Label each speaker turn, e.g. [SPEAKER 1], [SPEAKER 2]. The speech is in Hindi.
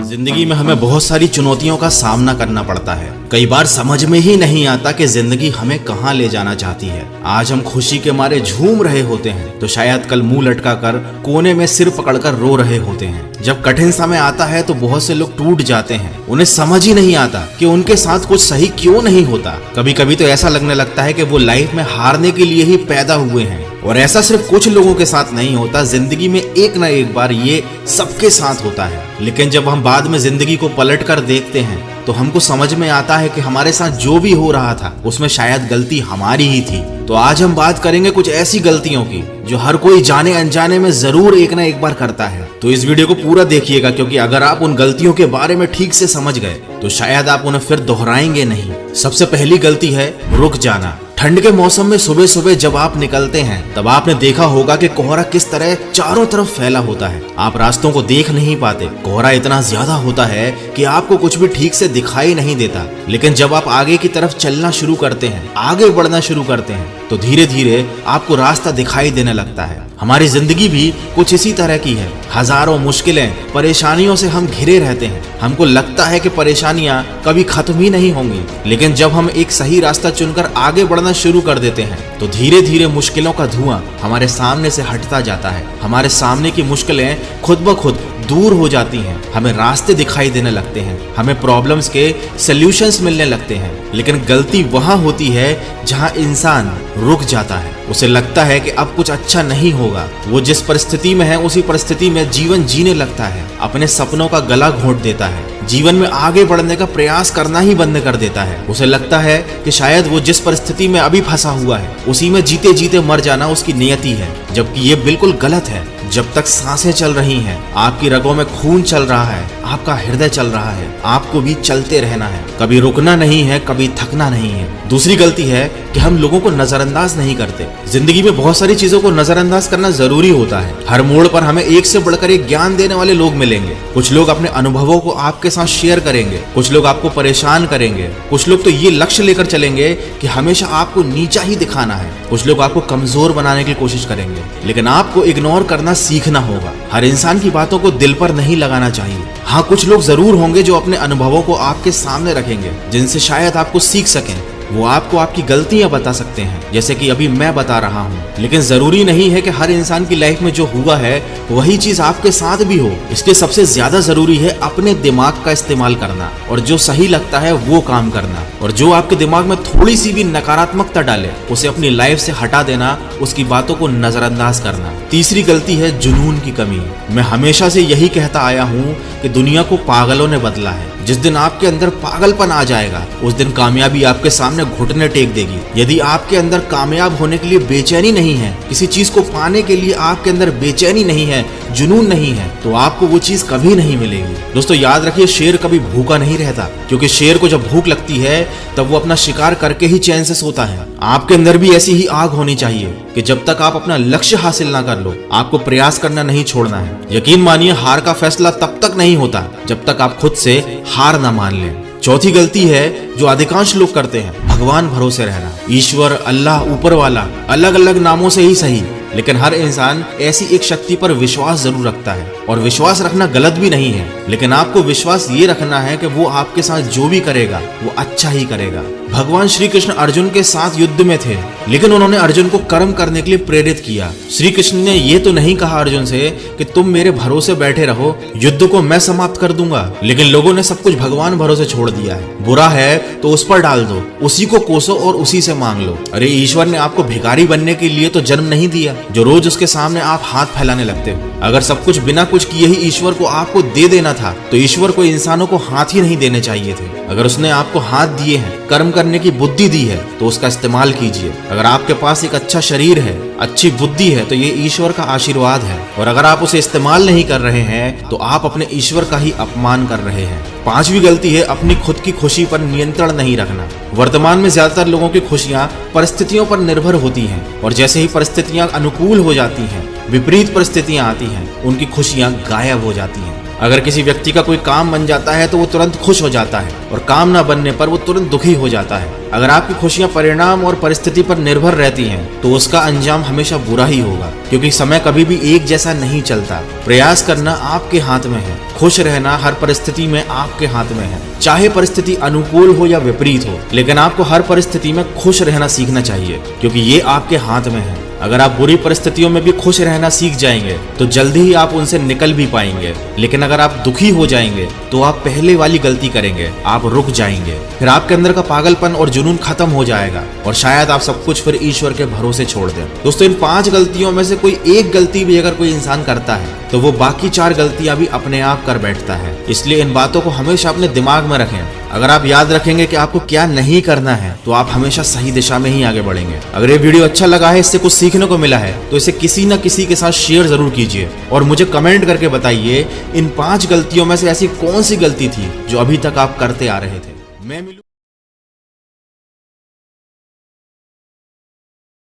[SPEAKER 1] जिंदगी में हमें बहुत सारी चुनौतियों का सामना करना पड़ता है। कई बार समझ में ही नहीं आता कि जिंदगी हमें कहाँ ले जाना चाहती है। आज हम खुशी के मारे झूम रहे होते हैं तो शायद कल मुंह लटका कर कोने में सिर पकड़कर रो रहे होते हैं। जब कठिन समय आता है तो बहुत से लोग टूट जाते हैं। उन्हें समझ ही नहीं आता कि उनके साथ कुछ सही क्यों नहीं होता। कभी कभी तो ऐसा लगने लगता है कि वो लाइफ में हारने के लिए ही पैदा हुए हैं। और ऐसा सिर्फ कुछ लोगों के साथ नहीं होता, जिंदगी में एक ना एक बार ये सबके साथ होता है। लेकिन जब हम बाद में जिंदगी को पलट कर देखते हैं तो हमको समझ में आता है कि हमारे साथ जो भी हो रहा था उसमें शायद गलती हमारी ही थी। तो आज हम बात करेंगे कुछ ऐसी गलतियों की जो हर कोई जाने अनजाने में जरूर एक ना एक बार करता है। तो इस वीडियो को पूरा देखिएगा, क्योंकि अगर आप उन गलतियों के बारे में ठीक से समझ गए तो शायद आप उन्हें फिर दोहराएंगे नहीं। सबसे पहली गलती है रुक जाना। ठंड के मौसम में सुबह सुबह जब आप निकलते हैं तब आपने देखा होगा कि कोहरा किस तरह चारों तरफ फैला होता है। आप रास्तों को देख नहीं पाते। कोहरा इतना ज्यादा होता है कि आपको कुछ भी ठीक से दिखाई नहीं देता। लेकिन जब आप आगे की तरफ चलना शुरू करते हैं, आगे बढ़ना शुरू करते हैं, तो धीरे धीरे आपको रास्ता दिखाई देने लगता है। हमारी जिंदगी भी कुछ इसी तरह की है। हजारों मुश्किलें, परेशानियों से हम घिरे रहते हैं। हमको लगता है कि परेशानियां कभी खत्म ही नहीं होंगी। लेकिन जब हम एक सही रास्ता चुनकर आगे बढ़ना शुरू कर देते हैं तो धीरे धीरे मुश्किलों का धुआं हमारे सामने से हटता जाता है। हमारे सामने की मुश्किलें खुद ब खुद दूर हो जाती हैं। हमें रास्ते दिखाई देने लगते हैं। हमें प्रॉब्लम्स के सॉल्यूशंस मिलने लगते हैं। लेकिन गलती वहां होती है जहां इंसान रुक जाता है। उसे लगता है कि अब कुछ अच्छा नहीं होगा। वो जिस परिस्थिति में है उसी परिस्थिति में जीवन जीने लगता है। अपने सपनों का गला घोंट देता है। जीवन में आगे बढ़ने का प्रयास करना ही बंद कर देता है। उसे लगता है कि शायद वो जिस परिस्थिति में अभी फंसा हुआ है उसी में जीते जीते मर जाना उसकी नियति है, जबकि ये बिल्कुल गलत है। जब तक सांसें चल रही हैं, आपकी रगों में खून चल रहा है, आपका हृदय चल रहा है, आपको भी चलते रहना है। कभी रुकना नहीं है, कभी थकना नहीं है। दूसरी गलती है कि हम लोगों को नजरअंदाज नहीं करते। जिंदगी में बहुत सारी चीजों को नजरअंदाज करना जरूरी होता है। हर मोड़ पर हमें एक से बढ़कर एक ज्ञान देने वाले लोग मिलेंगे। कुछ लोग अपने अनुभवों को आपके साथ शेयर करेंगे, कुछ लोग आपको परेशान करेंगे, कुछ लोग तो ये लक्ष्य लेकर चलेंगे कि हमेशा आपको नीचा ही दिखाना है, कुछ लोग आपको कमजोर बनाने की कोशिश करेंगे। लेकिन आपको इग्नोर करना सीखना होगा। हर इंसान की बातों को दिल पर नहीं लगाना चाहिए। हाँ, कुछ लोग जरूर होंगे जो अपने अनुभवों को आपके सामने रखेंगे, जिनसे शायद आपको सीख सकें। वो आपको आपकी गलतियां बता सकते हैं, जैसे कि अभी मैं बता रहा हूँ। लेकिन जरूरी नहीं है कि हर इंसान की लाइफ में जो हुआ है वही चीज आपके साथ भी हो। इसलिए सबसे ज्यादा जरूरी है अपने दिमाग का इस्तेमाल करना और जो सही लगता है वो काम करना। और जो आपके दिमाग में थोड़ी सी भी नकारात्मकता डाले उसे अपनी लाइफ से हटा देना, उसकी बातों को नजरअंदाज करना। तीसरी गलती है जुनून की कमी। मैं हमेशा से यही कहता आया हूँ कि दुनिया को पागलों ने बदला है। जिस दिन आपके अंदर पागलपन आ जाएगा उस दिन कामयाबी आपके सामने घुटने टेक देगी। यदि आपके अंदर कामयाब होने के लिए बेचैनी नहीं है, किसी चीज को पाने के लिए आपके अंदर बेचैनी नहीं है, जुनून नहीं है, तो आपको वो चीज कभी नहीं मिलेगी। दोस्तों याद रखिए, शेर कभी भूखा नहीं रहता, क्योंकि शेर को जब भूख लगती है तब वो अपना शिकार करके ही चैन से सोता है। आपके अंदर भी ऐसी ही आग होनी चाहिए कि जब तक आप अपना लक्ष्य हासिल ना कर लो आपको प्रयास करना नहीं छोड़ना है। यकीन मानिए, हार का फैसला तब तक नहीं होता जब तक आप खुद से हार ना मान लें। चौथी गलती है जो अधिकांश लोग करते हैं, भगवान भरोसे रहना। ईश्वर, अल्लाह, ऊपर वाला, अलग अलग नामों से ही सही, लेकिन हर इंसान ऐसी एक शक्ति पर विश्वास जरूर रखता है। और विश्वास रखना गलत भी नहीं है, लेकिन आपको विश्वास ये रखना है कि वो आपके साथ जो भी करेगा वो अच्छा ही करेगा। भगवान श्री कृष्ण अर्जुन के साथ युद्ध में थे, लेकिन उन्होंने अर्जुन को कर्म करने के लिए प्रेरित किया। श्री कृष्ण ने ये तो नहीं कहा अर्जुन से कि तुम मेरे भरोसे बैठे रहो, युद्ध को मैं समाप्त कर दूंगा। लेकिन लोगों ने सब कुछ भगवान भरोसे छोड़ दिया है। बुरा है तो उस पर डाल दो, उसी को कोसो और उसी से मांग लो। अरे ईश्वर ने आपको भिखारी बनने के लिए तो जन्म नहीं दिया जो रोज उसके सामने आप हाथ फैलाने लगते हो। अगर सब कुछ बिना कुछ किए ही ईश्वर को आपको दे देना था तो ईश्वर को इंसानों को हाथ ही नहीं देने चाहिए थे। अगर उसने आपको हाथ दिए हैं, कर्म करने की बुद्धि दी है, तो उसका इस्तेमाल कीजिए। अगर आपके पास एक अच्छा शरीर है, अच्छी बुद्धि है, तो ये ईश्वर का आशीर्वाद है। और अगर आप उसे इस्तेमाल नहीं कर रहे हैं तो आप अपने ईश्वर का ही अपमान कर रहे हैं। पांचवी गलती है अपनी खुद की खुशी पर नियंत्रण नहीं रखना। वर्तमान में ज्यादातर लोगों की खुशियां परिस्थितियों पर निर्भर होती हैं, और जैसे ही परिस्थितियां अनुकूल हो जाती हैं, विपरीत परिस्थितियां आती हैं, उनकी खुशियां गायब हो जाती हैं। अगर किसी व्यक्ति का कोई काम बन जाता है तो वो तुरंत खुश हो जाता है, और काम ना बनने पर वो तुरंत दुखी हो जाता है। अगर आपकी खुशियां परिणाम और परिस्थिति पर निर्भर रहती हैं, तो उसका अंजाम हमेशा बुरा ही होगा, क्योंकि समय कभी भी एक जैसा नहीं चलता। प्रयास करना आपके हाथ में है, खुश रहना हर परिस्थिति में आपके हाथ में है। चाहे परिस्थिति अनुकूल हो या विपरीत हो, लेकिन आपको हर परिस्थिति में खुश रहना सीखना चाहिए, क्योंकि ये आपके हाथ में है। अगर आप बुरी परिस्थितियों में भी खुश रहना सीख जाएंगे तो जल्दी ही आप उनसे निकल भी पाएंगे। लेकिन अगर आप दुखी हो जाएंगे तो आप पहले वाली गलती करेंगे, आप रुक जाएंगे। फिर आपके अंदर का पागलपन और जुनून खत्म हो जाएगा और शायद आप सब कुछ फिर ईश्वर के भरोसे छोड़ दें। दोस्तों, इन 5 गलतियों में से कोई एक गलती भी अगर कोई इंसान करता है तो वो बाकी 4 गलतियां भी अपने आप कर बैठता है। इसलिए इन बातों को हमेशा अपने दिमाग में रखें। अगर आप याद रखेंगे कि आपको क्या नहीं करना है, तो आप हमेशा सही दिशा में ही आगे बढ़ेंगे। अगर ये वीडियो अच्छा लगा है, इससे कुछ सीखने को मिला है, तो इसे किसी न किसी के साथ शेयर जरूर कीजिए और मुझे कमेंट करके बताइए इन 5 गलतियों में से ऐसी कौन सी गलती थी जो अभी तक आप करते आ रहे थे। मैं मिलूं